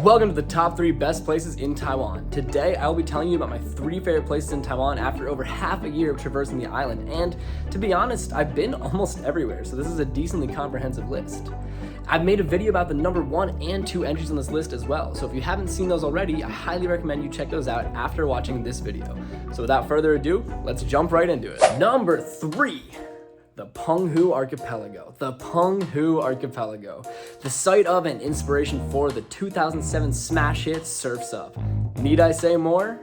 Welcome to the top 3 best places in Taiwan. Today, I will be telling you about my 3 favorite places in Taiwan after over half a year of traversing the island. And to be honest, I've been almost everywhere, so this is a decently comprehensive list. I've made a video about the number 1 and 2 entries on this list as well, so if you haven't seen those already, I highly recommend you check those out after watching this video. So without further ado, let's jump right into it. Number 3. The Penghu Archipelago. The Penghu Archipelago. The site of and inspiration for the 2007 smash hit Surf's Up. Need I say more?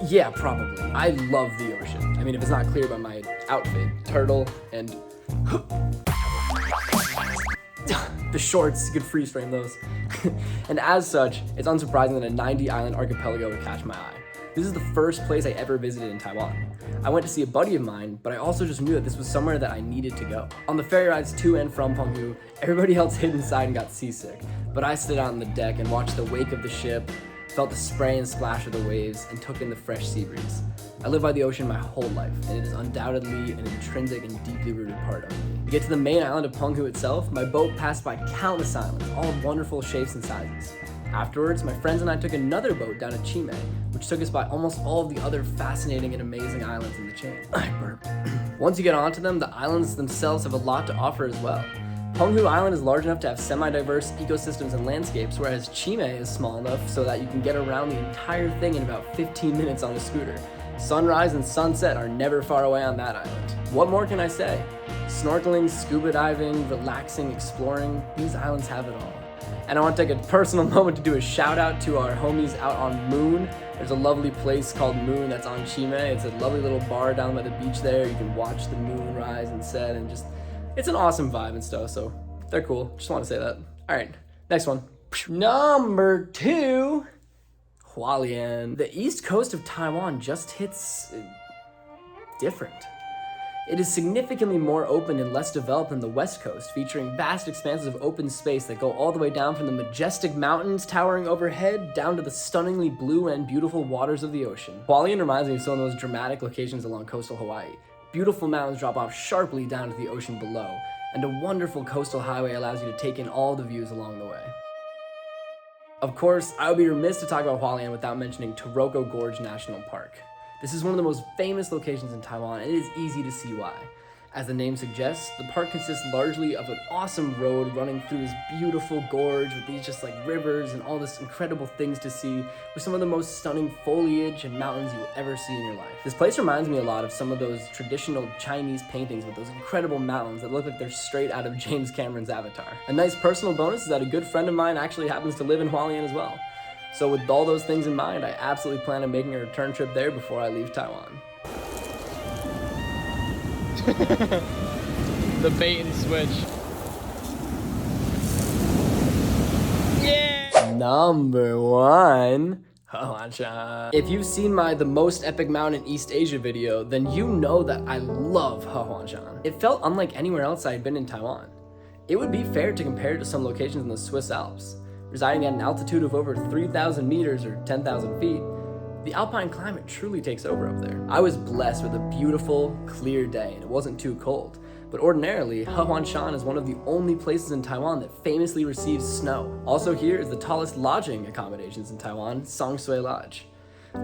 Yeah, probably. I love the ocean. I mean, if it's not clear by my outfit, turtle and the shorts, you could freeze frame those. And as such, it's unsurprising that a 90 island archipelago would catch my eye. This is the first place I ever visited in Taiwan. I went to see a buddy of mine, but I also just knew that this was somewhere that I needed to go. On the ferry rides to and from Penghu, everybody else hid inside and got seasick, but I stood out on the deck and watched the wake of the ship, felt the spray and splash of the waves, and took in the fresh sea breeze. I lived by the ocean my whole life, and it is undoubtedly an intrinsic and deeply rooted part of me. To get to the main island of Penghu itself, my boat passed by countless islands, all of wonderful shapes and sizes. Afterwards, my friends and I took another boat down to Chime, which took us by almost all of the other fascinating and amazing islands in the chain. I burped. Once you get onto them, the islands themselves have a lot to offer as well. Penghu Island is large enough to have semi-diverse ecosystems and landscapes, whereas Chime is small enough so that you can get around the entire thing in about 15 minutes on a scooter. Sunrise and sunset are never far away on that island. What more can I say? Snorkeling, scuba diving, relaxing, exploring, these islands have it all. And I want to take a personal moment to do a shout out to our homies out on Moon. There's a lovely place called Moon that's on Chime. It's a lovely little bar down by the beach there. You can watch the moon rise and set and just, it's an awesome vibe and stuff. So they're cool. Just want to say that. All right, next one. Number 2, Hualien. The east coast of Taiwan just hits different. It is significantly more open and less developed than the west coast, featuring vast expanses of open space that go all the way down from the majestic mountains towering overhead down to the stunningly blue and beautiful waters of the ocean. Hualien reminds me of some of those dramatic locations along coastal Hawaii. Beautiful mountains drop off sharply down to the ocean below, and a wonderful coastal highway allows you to take in all the views along the way. Of course, I would be remiss to talk about Hualien without mentioning Taroko Gorge National Park. This is one of the most famous locations in Taiwan, and it is easy to see why. As the name suggests, the park consists largely of an awesome road running through this beautiful gorge with these just like rivers and all this incredible things to see with some of the most stunning foliage and mountains you will ever see in your life. This place reminds me a lot of some of those traditional Chinese paintings with those incredible mountains that look like they're straight out of James Cameron's Avatar. A nice personal bonus is that a good friend of mine actually happens to live in Hualien as well. So with all those things in mind, I absolutely plan on making a return trip there before I leave Taiwan. The bait and switch. Yeah! Number 1, Hehuanshan. If you've seen my The Most Epic Mountain in East Asia video, then you know that I love Hehuanshan. It felt unlike anywhere else I had been in Taiwan. It would be fair to compare it to some locations in the Swiss Alps. Residing at an altitude of over 3,000 meters or 10,000 feet, the Alpine climate truly takes over up there. I was blessed with a beautiful, clear day and it wasn't too cold, but ordinarily, Hehuanshan is one of the only places in Taiwan that famously receives snow. Also here is the tallest lodging accommodations in Taiwan, Songsui Lodge.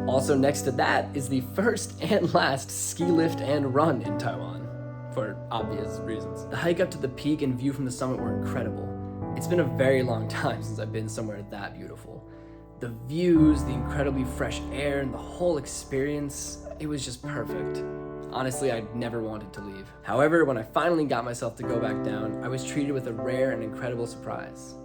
Also next to that is the first and last ski lift and run in Taiwan, for obvious reasons. The hike up to the peak and view from the summit were incredible. It's been a very long time since I've been somewhere that beautiful. The views, the incredibly fresh air, and the whole experience, it was just perfect. Honestly, I never wanted to leave. However, when I finally got myself to go back down, I was treated with a rare and incredible surprise.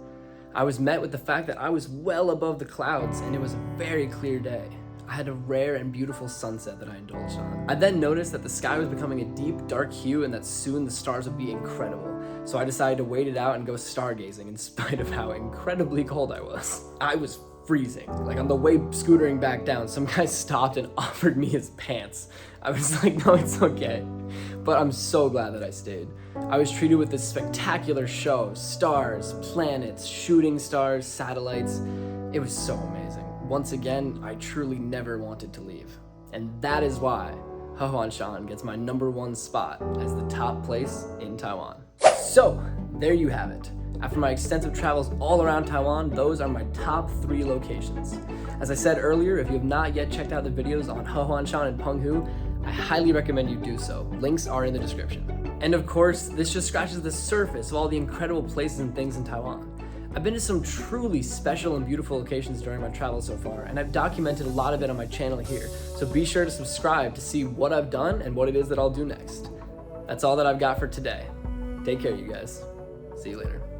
I was met with the fact that I was well above the clouds and it was a very clear day. I had a rare and beautiful sunset that I indulged on. I then noticed that the sky was becoming a deep, dark hue and that soon the stars would be incredible. So I decided to wait it out and go stargazing in spite of how incredibly cold I was. I was freezing. Like on the way scootering back down, some guy stopped and offered me his pants. I was like, no, it's okay. But I'm so glad that I stayed. I was treated with this spectacular show, stars, planets, shooting stars, satellites. It was so amazing. Once again, I truly never wanted to leave. And that is why Hehuanshan gets my number 1 spot as the top place in Taiwan. So, there you have it. After my extensive travels all around Taiwan, those are my top 3 locations. As I said earlier, if you have not yet checked out the videos on Hehuanshan and Penghu, I highly recommend you do so. Links are in the description. And of course, this just scratches the surface of all the incredible places and things in Taiwan. I've been to some truly special and beautiful locations during my travels so far, and I've documented a lot of it on my channel here, so be sure to subscribe to see what I've done and what it is that I'll do next. That's all that I've got for today. Take care, you guys. See you later.